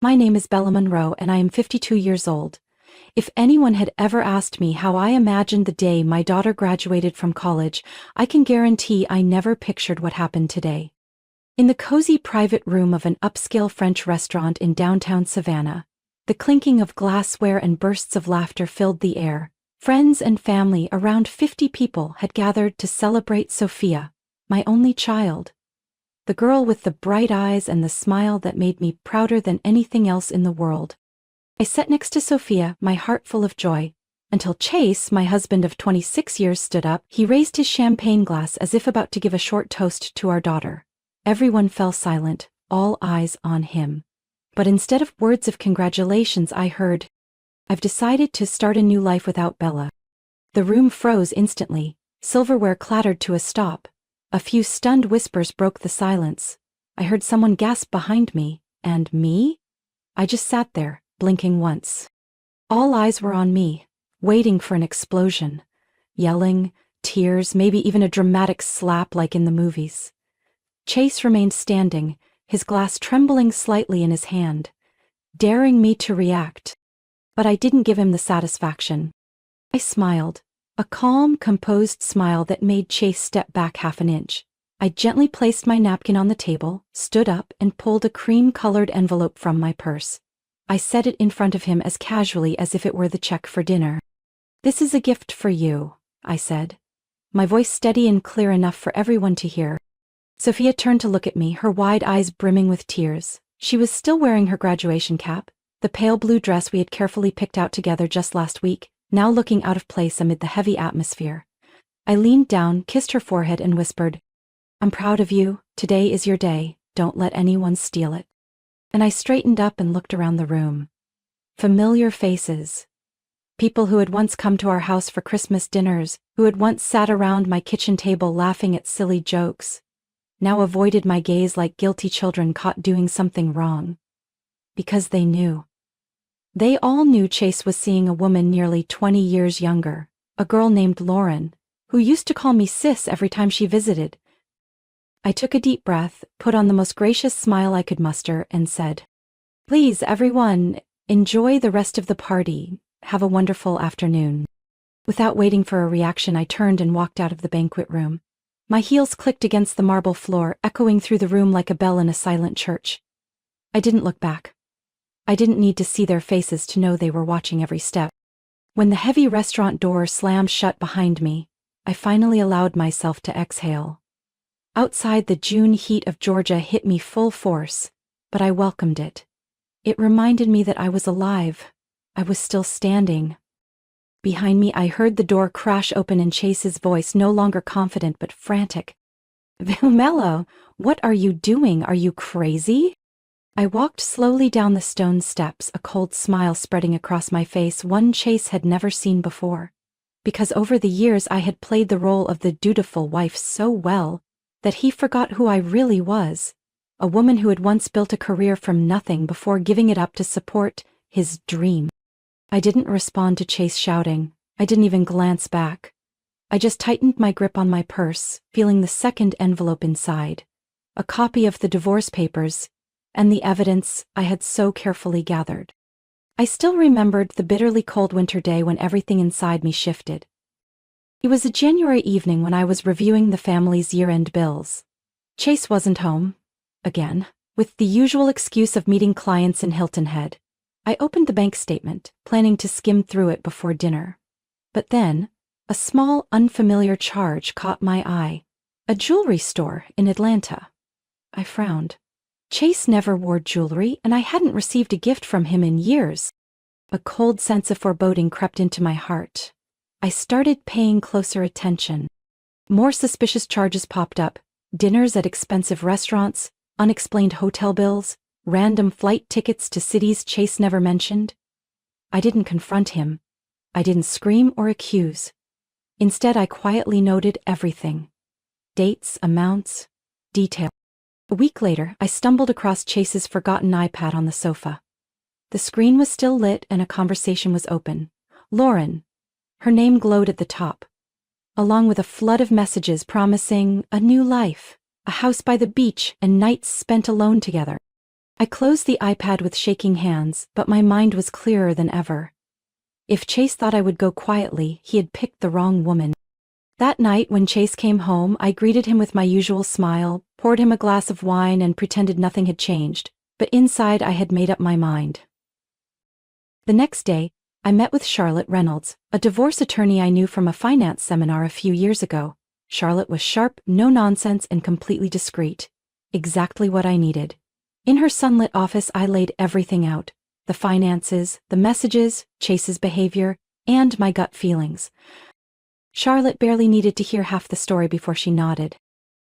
My name is Bella Monroe and I am 52 years old. If anyone had ever asked me how I imagined the day my daughter graduated from college, I can guarantee I never pictured what happened today. In the cozy private room of an upscale French restaurant in downtown Savannah, the clinking of glassware and bursts of laughter filled the air. Friends and family, around 50 people, had gathered to celebrate Sophia, my only child. The girl with the bright eyes and the smile that made me prouder than anything else in the world. I sat next to Sophia, my heart full of joy, until Chase, my husband of 26 years, stood up. He raised his champagne glass as if about to give a short toast to our daughter. Everyone fell silent, all eyes on him. But instead of words of congratulations, I heard, "I've decided to start a new life without Bella." The room froze instantly. Silverware clattered to a stop. A few stunned whispers broke the silence. I heard someone gasp behind me, and me? I just sat there, blinking once. All eyes were on me, waiting for an explosion. Yelling, tears, maybe even a dramatic slap like in the movies. Chase remained standing, his glass trembling slightly in his hand, daring me to react. But I didn't give him the satisfaction. I smiled, a calm, composed smile that made Chase step back half an inch. I gently placed my napkin on the table, stood up, and pulled a cream-colored envelope from my purse. I set it in front of him as casually as if it were the check for dinner. "This is a gift for you," I said, my voice steady and clear enough for everyone to hear. Sophia turned to look at me, her wide eyes brimming with tears. She was still wearing her graduation cap, the pale blue dress we had carefully picked out together just last week, now looking out of place amid the heavy atmosphere. I leaned down, kissed her forehead, and whispered, "I'm proud of you. Today is your day. Don't let anyone steal it." And I straightened up and looked around the room. Familiar faces. People who had once come to our house for Christmas dinners, who had once sat around my kitchen table laughing at silly jokes, now avoided my gaze like guilty children caught doing something wrong. Because they knew. They all knew Chase was seeing a woman nearly 20 years younger, a girl named Lauren, who used to call me sis every time she visited. I took a deep breath, put on the most gracious smile I could muster, and said, "Please, everyone, enjoy the rest of the party. Have a wonderful afternoon." Without waiting for a reaction, I turned and walked out of the banquet room. My heels clicked against the marble floor, echoing through the room like a bell in a silent church. I didn't look back. I didn't need to see their faces to know they were watching every step. When the heavy restaurant door slammed shut behind me, I finally allowed myself to exhale. Outside, the June heat of Georgia hit me full force, but I welcomed it. It reminded me that I was alive. I was still standing. Behind me, I heard the door crash open and Chase's voice, no longer confident but frantic. "Bella, what are you doing? Are you crazy?" I walked slowly down the stone steps, a cold smile spreading across my face, one Chase had never seen before. Because over the years I had played the role of the dutiful wife so well that he forgot who I really was, a woman who had once built a career from nothing before giving it up to support his dream. I didn't respond to Chase shouting. I didn't even glance back. I just tightened my grip on my purse, feeling the second envelope inside, a copy of the divorce papers and the evidence I had so carefully gathered. I still remembered the bitterly cold winter day when everything inside me shifted. It was a January evening when I was reviewing the family's year-end bills. Chase wasn't home, again, with the usual excuse of meeting clients in Hilton Head. I opened the bank statement, planning to skim through it before dinner. But then, a small, unfamiliar charge caught my eye. A jewelry store in Atlanta. I frowned. Chase never wore jewelry, and I hadn't received a gift from him in years. A cold sense of foreboding crept into my heart. I started paying closer attention. More suspicious charges popped up: dinners at expensive restaurants, unexplained hotel bills, random flight tickets to cities Chase never mentioned. I didn't confront him. I didn't scream or accuse. Instead, I quietly noted everything. Dates, amounts, detail. A week later, I stumbled across Chase's forgotten iPad on the sofa. The screen was still lit and a conversation was open. Lauren. Her name glowed at the top, along with a flood of messages promising a new life, a house by the beach, and nights spent alone together. I closed the iPad with shaking hands, but my mind was clearer than ever. If Chase thought I would go quietly, he had picked the wrong woman. That night when Chase came home, I greeted him with my usual smile, poured him a glass of wine and pretended nothing had changed, but inside I had made up my mind. The next day, I met with Charlotte Reynolds, a divorce attorney I knew from a finance seminar a few years ago. Charlotte was sharp, no-nonsense, and completely discreet. Exactly what I needed. In her sunlit office I laid everything out. The finances, the messages, Chase's behavior, and my gut feelings. Charlotte barely needed to hear half the story before she nodded.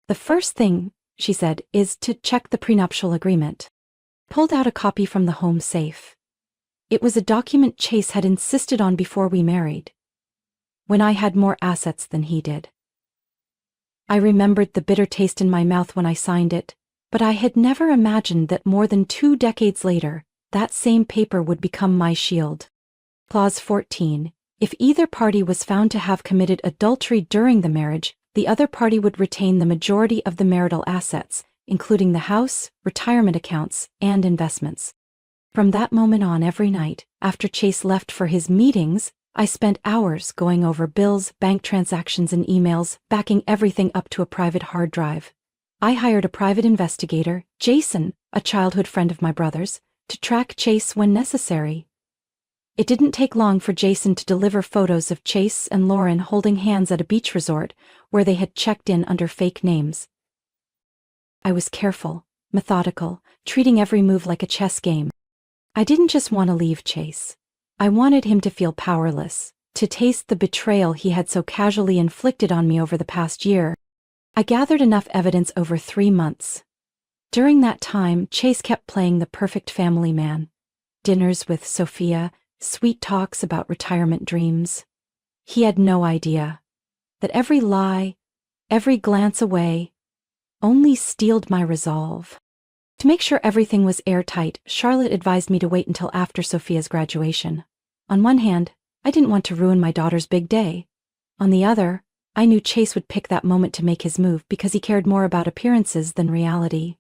"The first thing," she said, "is to check the prenuptial agreement." Pulled out a copy from the home safe. It was a document Chase had insisted on before we married, when I had more assets than he did. I remembered the bitter taste in my mouth when I signed it, but I had never imagined that more than 2 decades later, that same paper would become my shield. Clause 14. If either party was found to have committed adultery during the marriage, the other party would retain the majority of the marital assets, including the house, retirement accounts, and investments. From that moment on, every night, after Chase left for his meetings, I spent hours going over bills, bank transactions, and emails, backing everything up to a private hard drive. I hired a private investigator, Jason, a childhood friend of my brother's, to track Chase when necessary. It didn't take long for Jason to deliver photos of Chase and Lauren holding hands at a beach resort where they had checked in under fake names. I was careful, methodical, treating every move like a chess game. I didn't just want to leave Chase. I wanted him to feel powerless, to taste the betrayal he had so casually inflicted on me over the past year. I gathered enough evidence over 3 months. During that time, Chase kept playing the perfect family man. Dinners with Sophia, sweet talks about retirement dreams. He had no idea that every lie, every glance away, only steeled my resolve. To make sure everything was airtight, Charlotte advised me to wait until after Sophia's graduation. On one hand, I didn't want to ruin my daughter's big day. On the other, I knew Chase would pick that moment to make his move because he cared more about appearances than reality.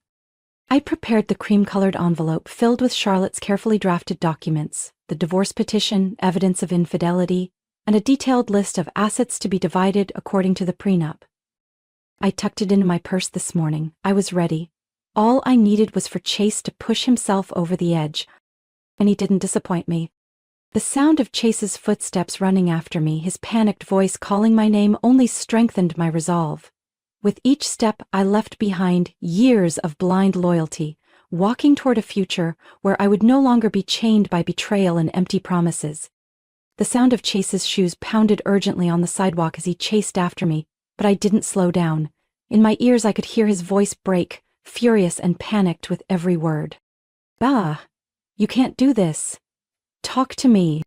I prepared the cream-colored envelope filled with Charlotte's carefully drafted documents, the divorce petition, evidence of infidelity, and a detailed list of assets to be divided according to the prenup. I tucked it into my purse this morning. I was ready. All I needed was for Chase to push himself over the edge, and he didn't disappoint me. The sound of Chase's footsteps running after me, his panicked voice calling my name, only strengthened my resolve. With each step, I left behind years of blind loyalty, walking toward a future where I would no longer be chained by betrayal and empty promises. The sound of Chase's shoes pounded urgently on the sidewalk as he chased after me, but I didn't slow down. In my ears I could hear his voice break, furious and panicked with every word. "Bah! You can't do this. Talk to me."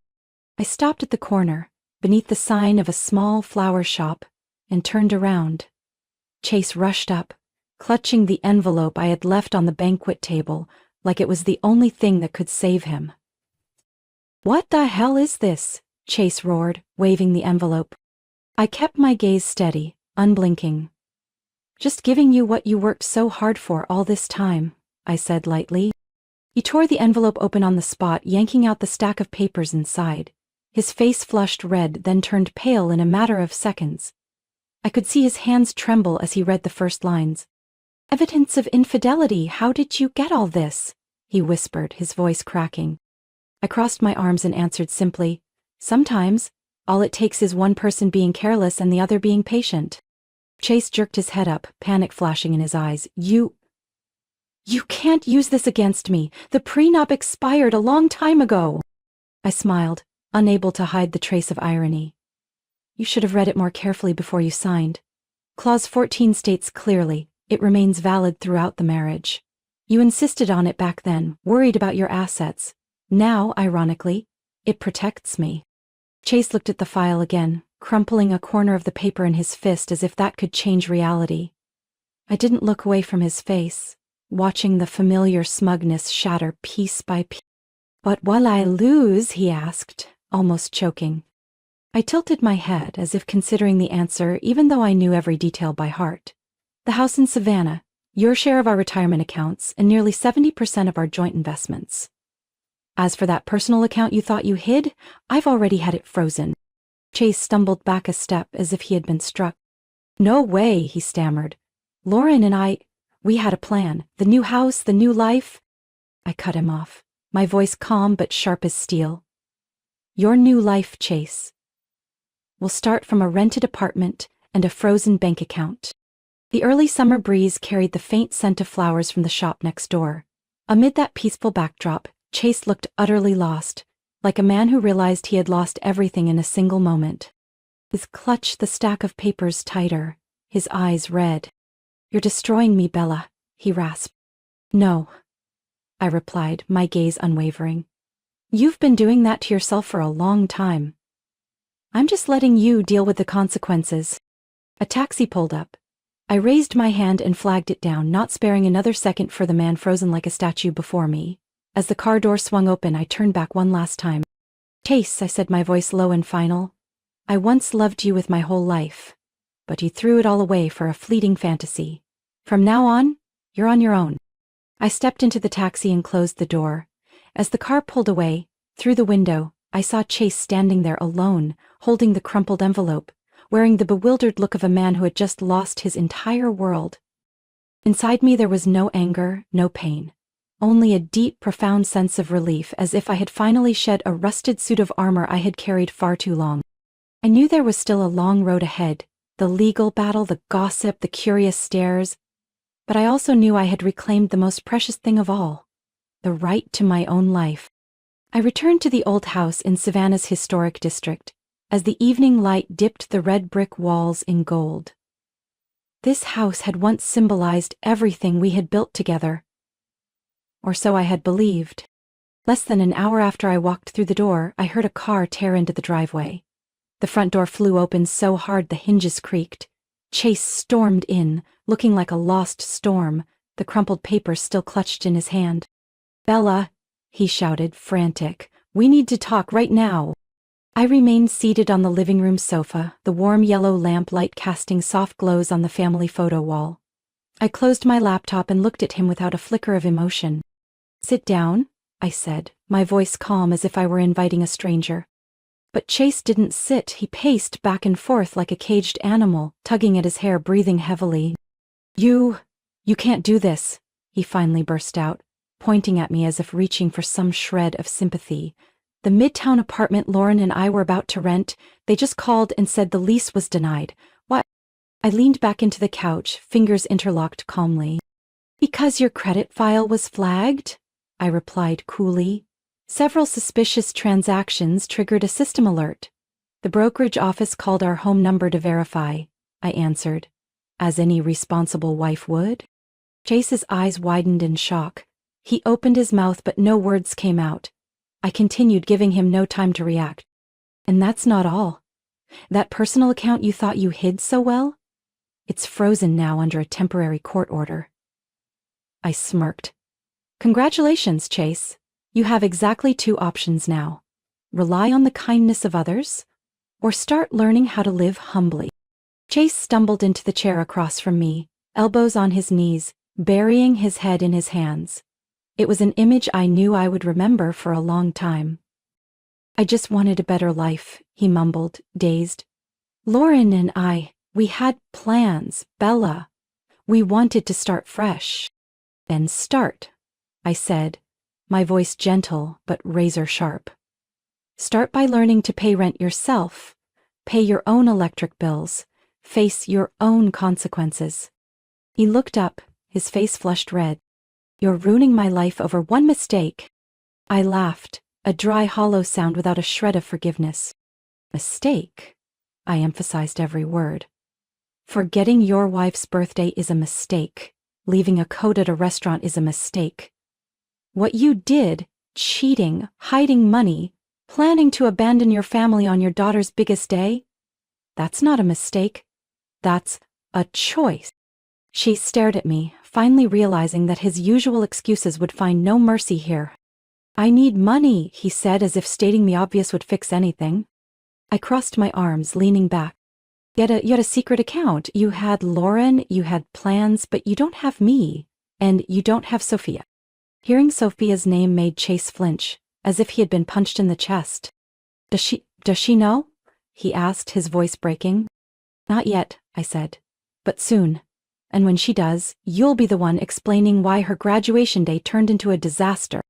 I stopped at the corner, beneath the sign of a small flower shop, and turned around. Chase rushed up, clutching the envelope I had left on the banquet table, like it was the only thing that could save him. "What the hell is this?" Chase roared, waving the envelope. I kept my gaze steady, unblinking. "Just giving you what you worked so hard for all this time," I said lightly. He tore the envelope open on the spot, yanking out the stack of papers inside. His face flushed red, then turned pale in a matter of seconds. I could see his hands tremble as he read the first lines. "Evidence of infidelity, how did you get all this?" he whispered, his voice cracking. I crossed my arms and answered simply, "Sometimes, all it takes is one person being careless and the other being patient." Chase jerked his head up, panic flashing in his eyes. You can't use this against me. The prenup expired a long time ago." I smiled, unable to hide the trace of irony. "You should have read it more carefully before you signed. Clause 14 states clearly, it remains valid throughout the marriage. You insisted on it back then, worried about your assets. Now, ironically, it protects me." Chase looked at the file again, crumpling a corner of the paper in his fist as if that could change reality. I didn't look away from his face, watching the familiar smugness shatter piece by piece. "What will I lose?" he asked, almost choking. I tilted my head as if considering the answer, even though I knew every detail by heart. "The house in Savannah, your share of our retirement accounts, and nearly 70% of our joint investments. As for that personal account you thought you hid, I've already had it frozen." Chase stumbled back a step as if he had been struck. "No way," he stammered. "Lauren and we had a plan. The new house, the new life." I cut him off, my voice calm but sharp as steel. "Your new life, Chase, will start from a rented apartment and a frozen bank account." The early summer breeze carried the faint scent of flowers from the shop next door. Amid that peaceful backdrop, Chase looked utterly lost, like a man who realized he had lost everything in a single moment. He clutched the stack of papers tighter, his eyes red. "You're destroying me, Bella," he rasped. "No," I replied, my gaze unwavering. "You've been doing that to yourself for a long time. I'm just letting you deal with the consequences." A taxi pulled up. I raised my hand and flagged it down, not sparing another second for the man frozen like a statue before me. As the car door swung open, I turned back one last time. "Chase," I said, my voice low and final, "I once loved you with my whole life, but you threw it all away for a fleeting fantasy. From now on, you're on your own." I stepped into the taxi and closed the door. As the car pulled away, through the window, I saw Chase standing there alone, holding the crumpled envelope, wearing the bewildered look of a man who had just lost his entire world. Inside me there was no anger, no pain, only a deep, profound sense of relief, as if I had finally shed a rusted suit of armor I had carried far too long. I knew there was still a long road ahead, the legal battle, the gossip, the curious stares, but I also knew I had reclaimed the most precious thing of all, the right to my own life. I returned to the old house in Savannah's historic district, as the evening light dipped the red brick walls in gold. This house had once symbolized everything we had built together. Or so I had believed. Less than an hour after I walked through the door, I heard a car tear into the driveway. The front door flew open so hard the hinges creaked. Chase stormed in, looking like a lost storm, the crumpled paper still clutched in his hand. "Bella," he shouted, frantic, "we need to talk right now." I remained seated on the living room sofa, the warm yellow lamp light casting soft glows on the family photo wall. I closed my laptop and looked at him without a flicker of emotion. "Sit down," I said, my voice calm as if I were inviting a stranger. But Chase didn't sit. He paced back and forth like a caged animal, tugging at his hair, breathing heavily. You can't do this," he finally burst out, pointing at me as if reaching for some shred of sympathy. "The Midtown apartment Lauren and I were about to rent, they just called and said the lease was denied. Why?" I leaned back into the couch, fingers interlocked calmly. "Because your credit file was flagged," I replied coolly. "Several suspicious transactions triggered a system alert. The brokerage office called our home number to verify," I answered, as any responsible wife would. Chase's eyes widened in shock. He opened his mouth but no words came out. I continued, giving him no time to react. "And that's not all. That personal account you thought you hid so well? It's frozen now under a temporary court order." I smirked. "Congratulations, Chase. You have exactly two options now. Rely on the kindness of others, or start learning how to live humbly." Chase stumbled into the chair across from me, elbows on his knees, burying his head in his hands. It was an image I knew I would remember for a long time. "I just wanted a better life," he mumbled, dazed. "Lauren and we had plans, Bella. We wanted to start fresh." "Then start," I said, my voice gentle but razor sharp. "Start by learning to pay rent yourself, pay your own electric bills, face your own consequences." He looked up, his face flushed red. "You're ruining my life over one mistake." I laughed, a dry, hollow sound without a shred of forgiveness. "Mistake?" I emphasized every word. "Forgetting your wife's birthday is a mistake. Leaving a coat at a restaurant is a mistake. What you did, cheating, hiding money, planning to abandon your family on your daughter's biggest day, that's not a mistake. That's a choice." She stared at me, finally realizing that his usual excuses would find no mercy here. "I need money," he said, as if stating the obvious would fix anything. I crossed my arms, leaning back. You had a secret account. You had Lauren, you had plans, but you don't have me. And you don't have Sophia. Hearing Sophia's name made Chase flinch, as if he had been punched in the chest. Does she know? He asked, his voice breaking. Not yet, I said. But soon. And when she does, you'll be the one explaining why her graduation day turned into a disaster.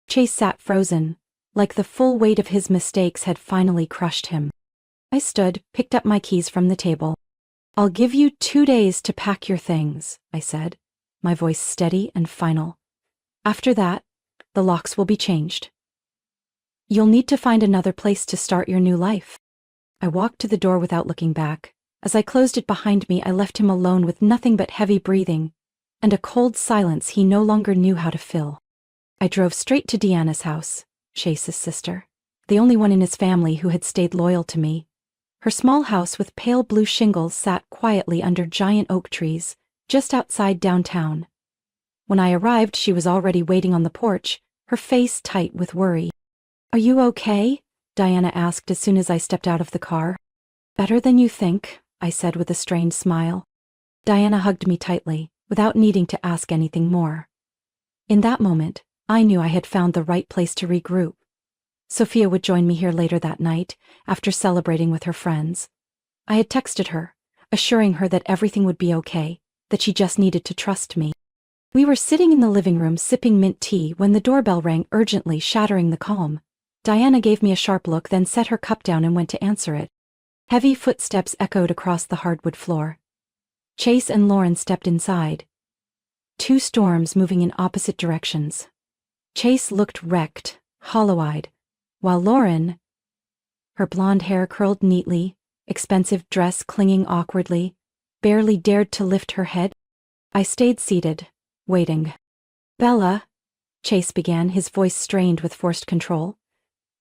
Chase sat frozen, like the full weight of his mistakes had finally crushed him. I stood, picked up my keys from the table. I'll give you 2 days to pack your things, I said, my voice steady and final. After that, the locks will be changed. You'll need to find another place to start your new life. I walked to the door without looking back. As I closed it behind me, I left him alone with nothing but heavy breathing and a cold silence he no longer knew how to fill. I drove straight to Deanna's house, Chase's sister, the only one in his family who had stayed loyal to me. Her small house with pale blue shingles sat quietly under giant oak trees, just outside downtown. When I arrived, she was already waiting on the porch, her face tight with worry. Are you okay? Diana asked as soon as I stepped out of the car. Better than you think, I said with a strained smile. Diana hugged me tightly, without needing to ask anything more. In that moment, I knew I had found the right place to regroup. Sophia would join me here later that night, after celebrating with her friends. I had texted her, assuring her that everything would be okay, that she just needed to trust me. We were sitting in the living room sipping mint tea when the doorbell rang urgently, shattering the calm. Diana gave me a sharp look, then set her cup down and went to answer it. Heavy footsteps echoed across the hardwood floor. Chase and Lauren stepped inside. 2 storms moving in opposite directions. Chase looked wrecked, hollow-eyed, while Lauren, her blonde hair curled neatly, expensive dress clinging awkwardly, barely dared to lift her head. I stayed seated, waiting. Bella, Chase began, his voice strained with forced control.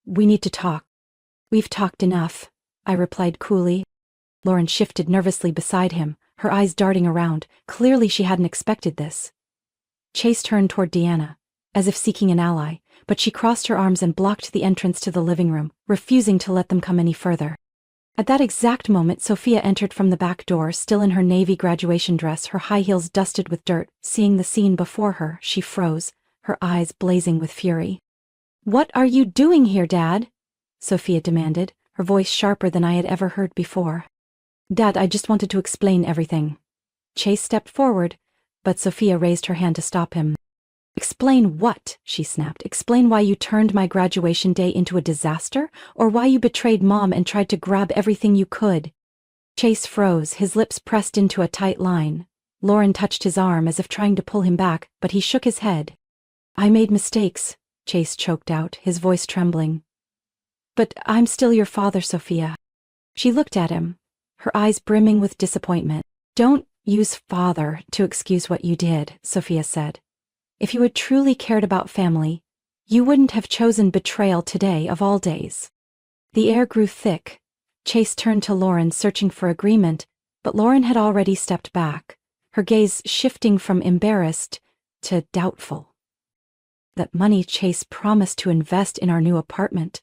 We need to talk. We've talked enough, I replied coolly. Lauren shifted nervously beside him, her eyes darting around. Clearly she hadn't expected this. Chase turned toward Deanna, as if seeking an ally, but she crossed her arms and blocked the entrance to the living room, refusing to let them come any further. At that exact moment, Sophia entered from the back door, still in her navy graduation dress, her high heels dusted with dirt. Seeing the scene before her, she froze, her eyes blazing with fury. What are you doing here, Dad? Sophia demanded, her voice sharper than I had ever heard before. Dad, I just wanted to explain everything. Chase stepped forward, but Sophia raised her hand to stop him. Explain what? She snapped. Explain why you turned my graduation day into a disaster, or why you betrayed Mom and tried to grab everything you could. Chase froze, his lips pressed into a tight line. Lauren touched his arm as if trying to pull him back, but he shook his head. I made mistakes, Chase choked out, his voice trembling. But I'm still your father, Sophia. She looked at him, her eyes brimming with disappointment. Don't use father to excuse what you did, Sophia said. If you had truly cared about family, you wouldn't have chosen betrayal today of all days. The air grew thick. Chase turned to Lauren, searching for agreement, but Lauren had already stepped back, her gaze shifting from embarrassed to doubtful. That money Chase promised to invest in our new apartment,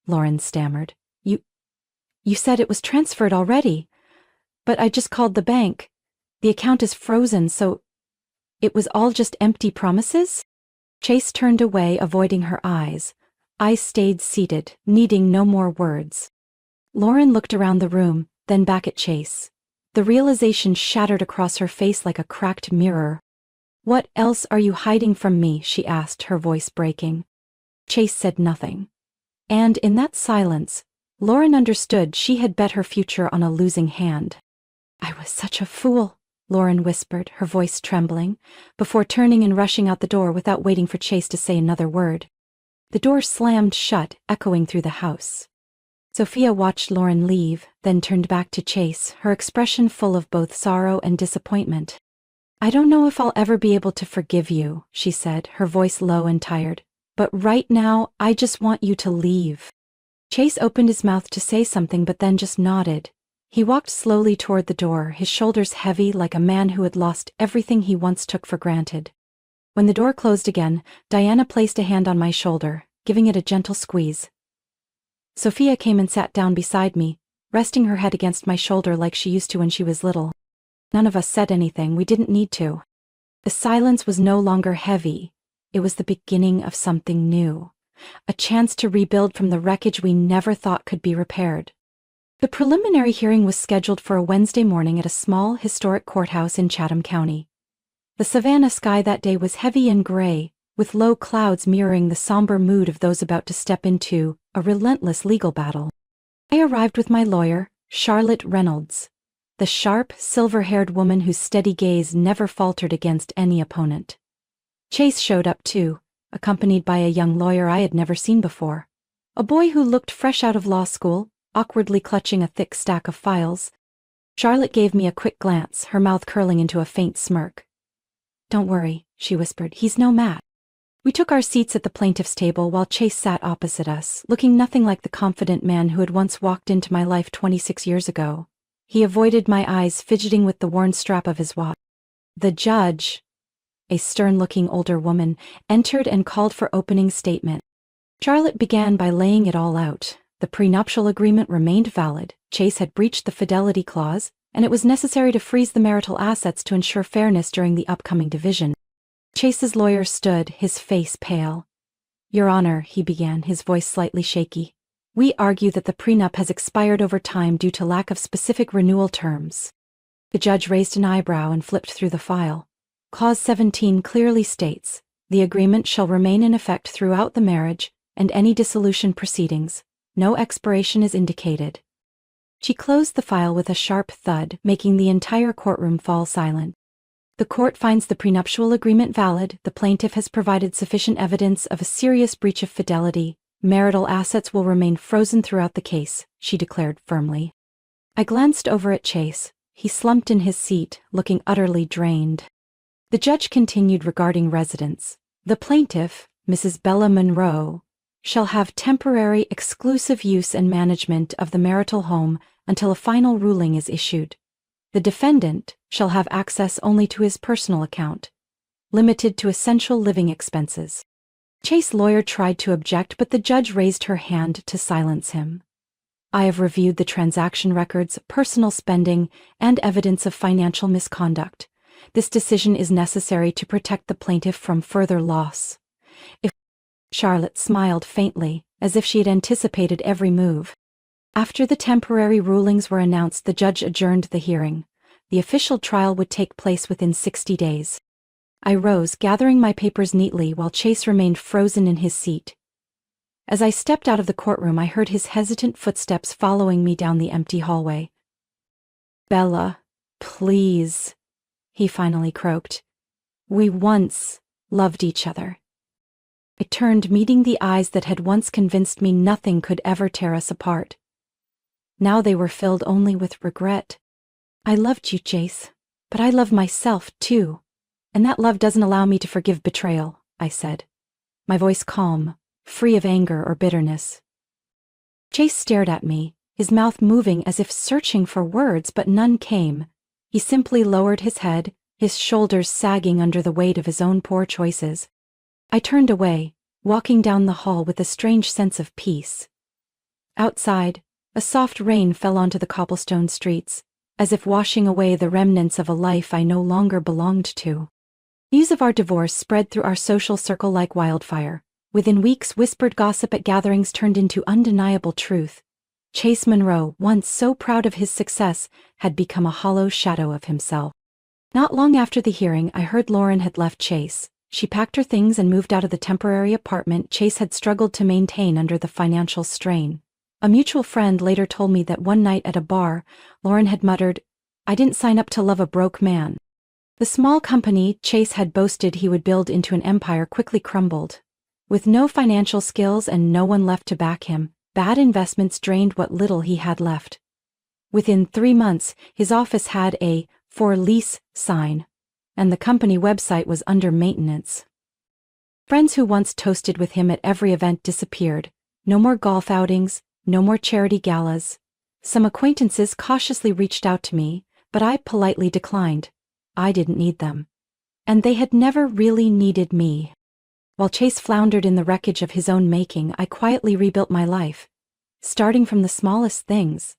Lauren stammered. You said it was transferred already, but I just called the bank. The account is frozen, so it was all just empty promises? Chase turned away, avoiding her eyes. I stayed seated, needing no more words. Lauren looked around the room, then back at Chase. The realization shattered across her face like a cracked mirror. What else are you hiding from me? She asked, her voice breaking. Chase said nothing. And in that silence, Lauren understood she had bet her future on a losing hand. I was such a fool, Lauren whispered, her voice trembling, before turning and rushing out the door without waiting for Chase to say another word. The door slammed shut, echoing through the house. Sophia watched Lauren leave, then turned back to Chase, her expression full of both sorrow and disappointment. I don't know if I'll ever be able to forgive you, she said, her voice low and tired. But right now, I just want you to leave. Chase opened his mouth to say something but then just nodded. He walked slowly toward the door, his shoulders heavy like a man who had lost everything he once took for granted. When the door closed again, Diana placed a hand on my shoulder, giving it a gentle squeeze. Sophia came and sat down beside me, resting her head against my shoulder like she used to when she was little. None of us said anything, we didn't need to. The silence was no longer heavy. It was the beginning of something new. A chance to rebuild from the wreckage we never thought could be repaired. The preliminary hearing was scheduled for a Wednesday morning at a small, historic courthouse in Chatham County. The Savannah sky that day was heavy and gray, with low clouds mirroring the somber mood of those about to step into a relentless legal battle. I arrived with my lawyer, Charlotte Reynolds, the sharp, silver-haired woman whose steady gaze never faltered against any opponent. Chase showed up too, accompanied by a young lawyer I had never seen before. A boy who looked fresh out of law school, awkwardly clutching a thick stack of files. Charlotte gave me a quick glance, her mouth curling into a faint smirk. "Don't worry," she whispered, "he's no match." We took our seats at the plaintiff's table while Chase sat opposite us, looking nothing like the confident man who had once walked into my life 26 years ago. He avoided my eyes, fidgeting with the worn strap of his watch. The judge, a stern-looking older woman, entered and called for opening statement. Charlotte began by laying it all out. The prenuptial agreement remained valid, Chase had breached the fidelity clause, and it was necessary to freeze the marital assets to ensure fairness during the upcoming division. Chase's lawyer stood, his face pale. "Your Honor," he began, his voice slightly shaky, "we argue that the prenup has expired over time due to lack of specific renewal terms." The judge raised an eyebrow and flipped through the file. Clause 17 clearly states, "The agreement shall remain in effect throughout the marriage and any dissolution proceedings. No expiration is indicated." She closed the file with a sharp thud, making the entire courtroom fall silent. "The court finds the prenuptial agreement valid. The plaintiff has provided sufficient evidence of a serious breach of fidelity. Marital assets will remain frozen throughout the case," she declared firmly. I glanced over at Chase. He slumped in his seat, looking utterly drained. The judge continued regarding residence. "The plaintiff, Mrs. Bella Monroe, shall have temporary exclusive use and management of the marital home until a final ruling is issued. The defendant shall have access only to his personal account, limited to essential living expenses." Chase's lawyer tried to object, but the judge raised her hand to silence him. "I have reviewed the transaction records, personal spending, and evidence of financial misconduct. This decision is necessary to protect the plaintiff from further loss." Charlotte smiled faintly, as if she had anticipated every move. After the temporary rulings were announced, the judge adjourned the hearing. The official trial would take place within 60 days. I rose, gathering my papers neatly while Chase remained frozen in his seat. As I stepped out of the courtroom, I heard his hesitant footsteps following me down the empty hallway. "Bella, please," he finally croaked. "We once loved each other." I turned, meeting the eyes that had once convinced me nothing could ever tear us apart. Now they were filled only with regret. "I loved you, Chase, but I love myself, too. And that love doesn't allow me to forgive betrayal," I said, my voice calm, free of anger or bitterness. Chase stared at me, his mouth moving as if searching for words, but none came. He simply lowered his head, his shoulders sagging under the weight of his own poor choices. I turned away, walking down the hall with a strange sense of peace. Outside, a soft rain fell onto the cobblestone streets, as if washing away the remnants of a life I no longer belonged to. News of our divorce spread through our social circle like wildfire. Within weeks, whispered gossip at gatherings turned into undeniable truth. Chase Monroe, once so proud of his success, had become a hollow shadow of himself. Not long after the hearing, I heard Lauren had left Chase. She packed her things and moved out of the temporary apartment Chase had struggled to maintain under the financial strain. A mutual friend later told me that one night at a bar, Lauren had muttered, "I didn't sign up to love a broke man." The small company Chase had boasted he would build into an empire quickly crumbled. With no financial skills and no one left to back him, bad investments drained what little he had left. Within 3 months, his office had a "for lease" sign, and the company website was under maintenance. Friends who once toasted with him at every event disappeared. No more golf outings, no more charity galas. Some acquaintances cautiously reached out to me, but I politely declined. I didn't need them. And they had never really needed me. While Chase floundered in the wreckage of his own making, I quietly rebuilt my life, starting from the smallest things.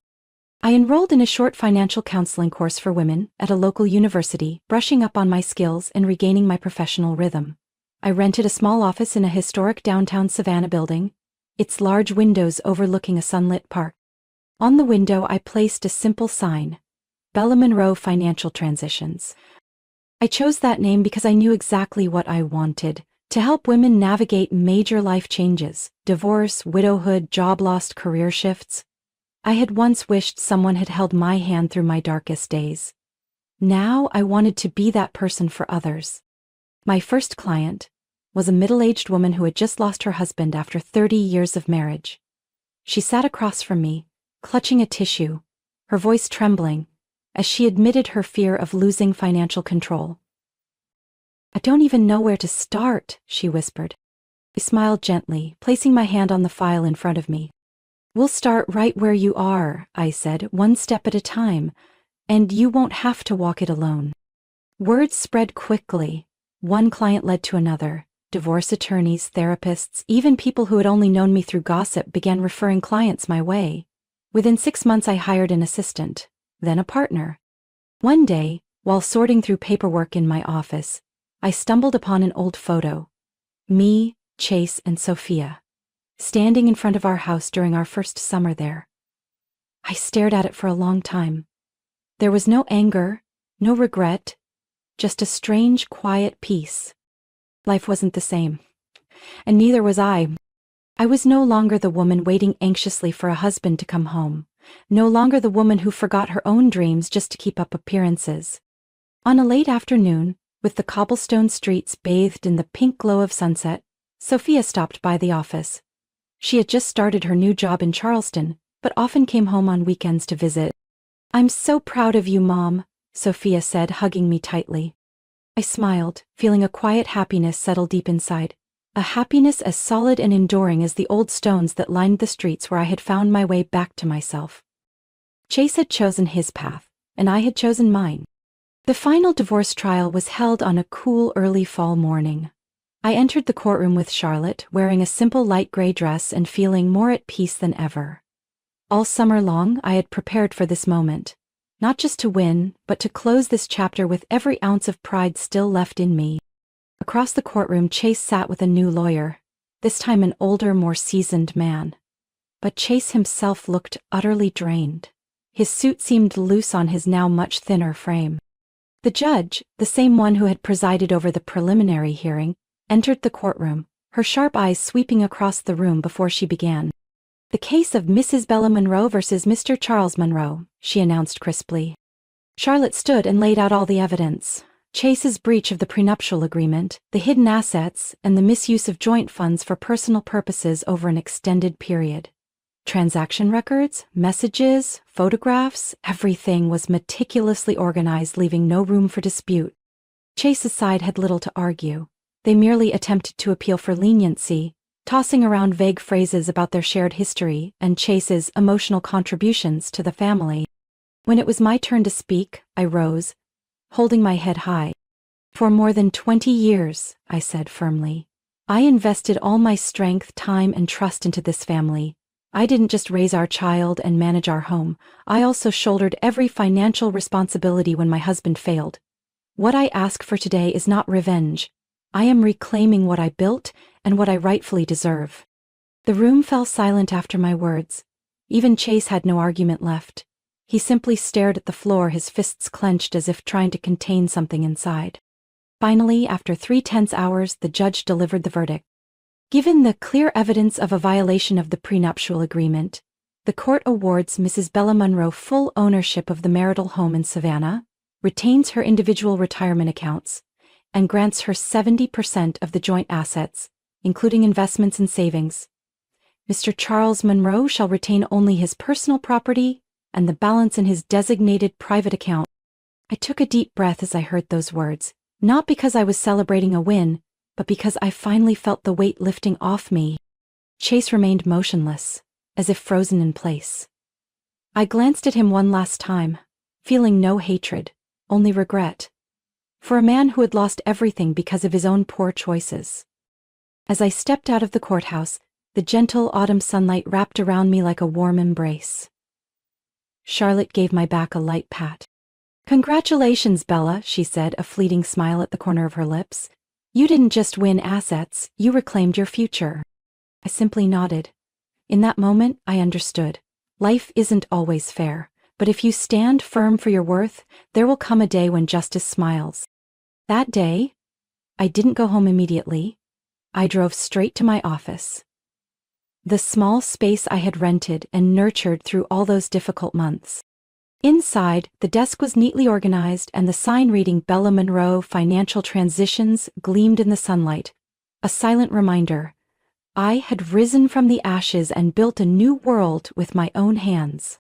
I enrolled in a short financial counseling course for women at a local university, brushing up on my skills and regaining my professional rhythm. I rented a small office in a historic downtown Savannah building, its large windows overlooking a sunlit park. On the window I placed a simple sign, Bella Monroe Financial Transitions. I chose that name because I knew exactly what I wanted, to help women navigate major life changes, divorce, widowhood, job loss, career shifts. I had once wished someone had held my hand through my darkest days. Now I wanted to be that person for others. My first client was a middle-aged woman who had just lost her husband after 30 years of marriage. She sat across from me, clutching a tissue, her voice trembling, as she admitted her fear of losing financial control. "I don't even know where to start," she whispered. I smiled gently, placing my hand on the file in front of me. "We'll start right where you are," I said, "one step at a time, and you won't have to walk it alone." Words spread quickly. One client led to another. Divorce attorneys, therapists, even people who had only known me through gossip began referring clients my way. Within 6 months I hired an assistant, then a partner. One day, while sorting through paperwork in my office, I stumbled upon an old photo. Me, Chase, and Sophia, standing in front of our house during our first summer there. I stared at it for a long time. There was no anger, no regret, just a strange, quiet peace. Life wasn't the same. And neither was I. I was no longer the woman waiting anxiously for a husband to come home, no longer the woman who forgot her own dreams just to keep up appearances. On a late afternoon, with the cobblestone streets bathed in the pink glow of sunset, Sophia stopped by the office. She had just started her new job in Charleston, but often came home on weekends to visit. "I'm so proud of you, Mom," Sophia said, hugging me tightly. I smiled, feeling a quiet happiness settle deep inside, a happiness as solid and enduring as the old stones that lined the streets where I had found my way back to myself. Chase had chosen his path, and I had chosen mine. The final divorce trial was held on a cool early fall morning. I entered the courtroom with Charlotte, wearing a simple light gray dress and feeling more at peace than ever. All summer long, I had prepared for this moment, not just to win, but to close this chapter with every ounce of pride still left in me. Across the courtroom, Chase sat with a new lawyer, this time an older, more seasoned man. But Chase himself looked utterly drained. His suit seemed loose on his now much thinner frame. The judge, the same one who had presided over the preliminary hearing, entered the courtroom, her sharp eyes sweeping across the room before she began. "The case of Mrs. Bella Monroe versus Mr. Charles Monroe," she announced crisply. Charlotte stood and laid out all the evidence. Chase's breach of the prenuptial agreement, the hidden assets, and the misuse of joint funds for personal purposes over an extended period. Transaction records, messages, photographs, everything was meticulously organized, leaving no room for dispute. Chase's side had little to argue. They merely attempted to appeal for leniency, tossing around vague phrases about their shared history and Chase's emotional contributions to the family. When it was my turn to speak, I rose, holding my head high. "For more than 20 years, I said firmly, "I invested all my strength, time, and trust into this family. I didn't just raise our child and manage our home, I also shouldered every financial responsibility when my husband failed. What I ask for today is not revenge. I am reclaiming what I built and what I rightfully deserve." The room fell silent after my words. Even Chase had no argument left. He simply stared at the floor, his fists clenched as if trying to contain something inside. Finally, after 3 tense hours, the judge delivered the verdict. Given the clear evidence of a violation of the prenuptial agreement, the court awards Mrs. Bella Monroe full ownership of the marital home in Savannah, retains her individual retirement accounts, and grants her 70% of the joint assets, including investments and savings. Mr. Charles Monroe shall retain only his personal property and the balance in his designated private account. I took a deep breath as I heard those words, not because I was celebrating a win, but because I finally felt the weight lifting off me. Chase remained motionless, as if frozen in place. I glanced at him one last time, feeling no hatred, only regret. For a man who had lost everything because of his own poor choices. As I stepped out of the courthouse, the gentle autumn sunlight wrapped around me like a warm embrace. Charlotte gave my back a light pat. Congratulations, Bella, she said, a fleeting smile at the corner of her lips. You didn't just win assets, you reclaimed your future. I simply nodded. In that moment, I understood. Life isn't always fair, but if you stand firm for your worth, there will come a day when justice smiles. That day, I didn't go home immediately. I drove straight to my office. The small space I had rented and nurtured through all those difficult months. Inside, the desk was neatly organized and the sign reading Bella Monroe Financial Transitions gleamed in the sunlight. A silent reminder. I had risen from the ashes and built a new world with my own hands.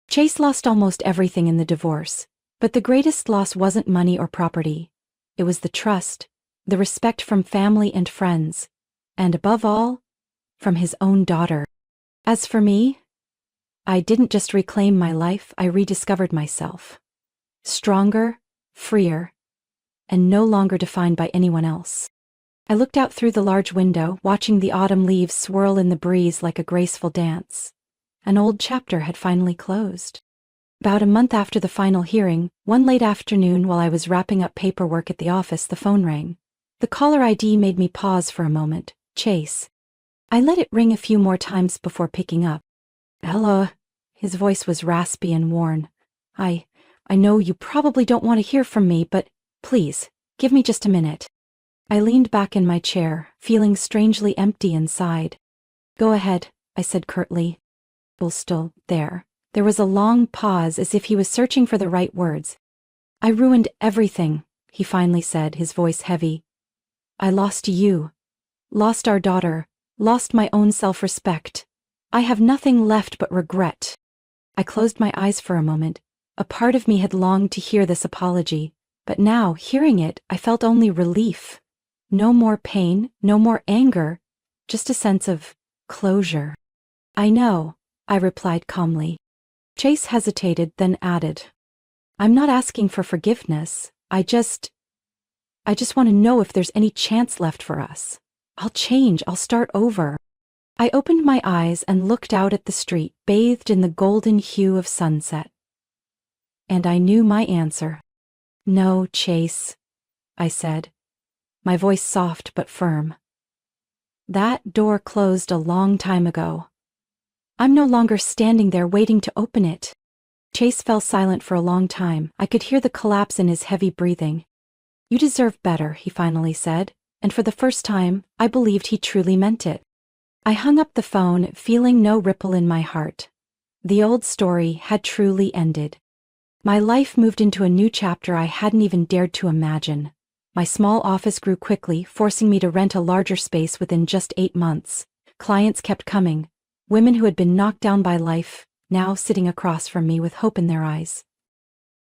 Chase lost almost everything in the divorce, but the greatest loss wasn't money or property. It was the trust, the respect from family and friends, and above all, from his own daughter. As for me, I didn't just reclaim my life, I rediscovered myself. Stronger, freer, and no longer defined by anyone else. I looked out through the large window, watching the autumn leaves swirl in the breeze like a graceful dance. An old chapter had finally closed. About a month after the final hearing, one late afternoon while I was wrapping up paperwork at the office, the phone rang. The caller ID made me pause for a moment. Chase. I let it ring a few more times before picking up. Bella. His voice was raspy and worn. I know you probably don't want to hear from me, but please, give me just a minute. I leaned back in my chair, feeling strangely empty inside. Go ahead, I said curtly. Well, still there. There was a long pause as if he was searching for the right words. I ruined everything, he finally said, his voice heavy. I lost you. Lost our daughter. Lost my own self-respect. I have nothing left but regret. I closed my eyes for a moment. A part of me had longed to hear this apology, but now, hearing it, I felt only relief. No more pain, no more anger, just a sense of closure. I know, I replied calmly. Chase hesitated, then added, I'm not asking for forgiveness. I just want to know if there's any chance left for us. I'll change, I'll start over. I opened my eyes and looked out at the street, bathed in the golden hue of sunset. And I knew my answer. No, Chase, I said, my voice soft but firm. That door closed a long time ago. I'm no longer standing there waiting to open it. Chase fell silent for a long time. I could hear the collapse in his heavy breathing. You deserve better, he finally said, and for the first time, I believed he truly meant it. I hung up the phone, feeling no ripple in my heart. The old story had truly ended. My life moved into a new chapter I hadn't even dared to imagine. My small office grew quickly, forcing me to rent a larger space within just 8 months. Clients kept coming, women who had been knocked down by life, now sitting across from me with hope in their eyes.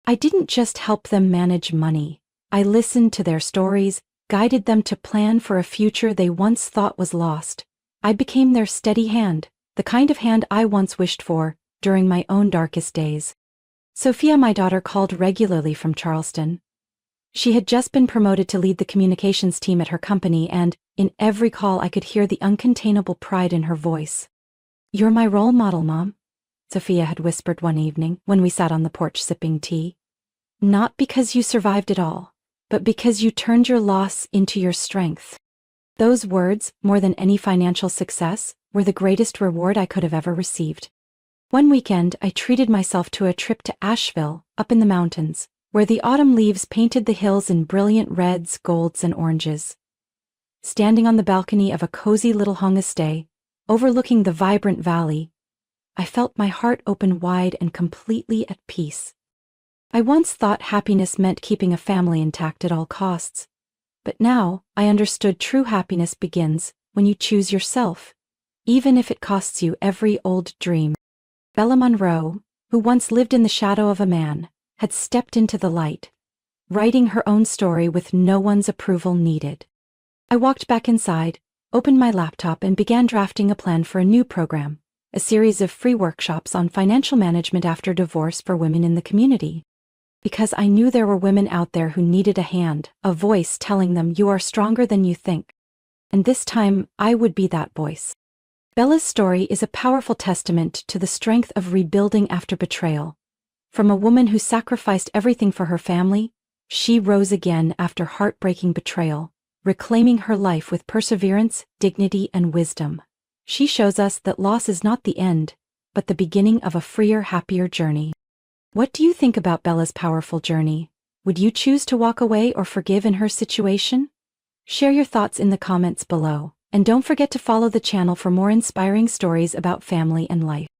I didn't just help them manage money. I listened to their stories, guided them to plan for a future they once thought was lost. I became their steady hand, the kind of hand I once wished for during my own darkest days. Sophia, my daughter, called regularly from Charleston. She had just been promoted to lead the communications team at her company, and in every call I could hear the uncontainable pride in her voice. You're my role model, Mom, Sophia had whispered one evening when we sat on the porch sipping tea. Not because you survived it all, but because you turned your loss into your strength. Those words, more than any financial success, were the greatest reward I could have ever received. One weekend, I treated myself to a trip to Asheville, up in the mountains, where the autumn leaves painted the hills in brilliant reds, golds, and oranges. Standing on the balcony of a cozy little homestay, overlooking the vibrant valley, I felt my heart open wide and completely at peace. I once thought happiness meant keeping a family intact at all costs. But now, I understood true happiness begins when you choose yourself, even if it costs you every old dream. Bella Monroe, who once lived in the shadow of a man, had stepped into the light, writing her own story with no one's approval needed. I walked back inside, opened my laptop, and began drafting a plan for a new program, a series of free workshops on financial management after divorce for women in the community. Because I knew there were women out there who needed a hand, a voice telling them you are stronger than you think. And this time, I would be that voice. Bella's story is a powerful testament to the strength of rebuilding after betrayal, From a woman who sacrificed everything for her family, she rose again after heartbreaking betrayal, reclaiming her life with perseverance, dignity, and wisdom. She shows us that loss is not the end, but the beginning of a freer, happier journey. What do you think about Bella's powerful journey? Would you choose to walk away or forgive in her situation? Share your thoughts in the comments below, and don't forget to follow the channel for more inspiring stories about family and life.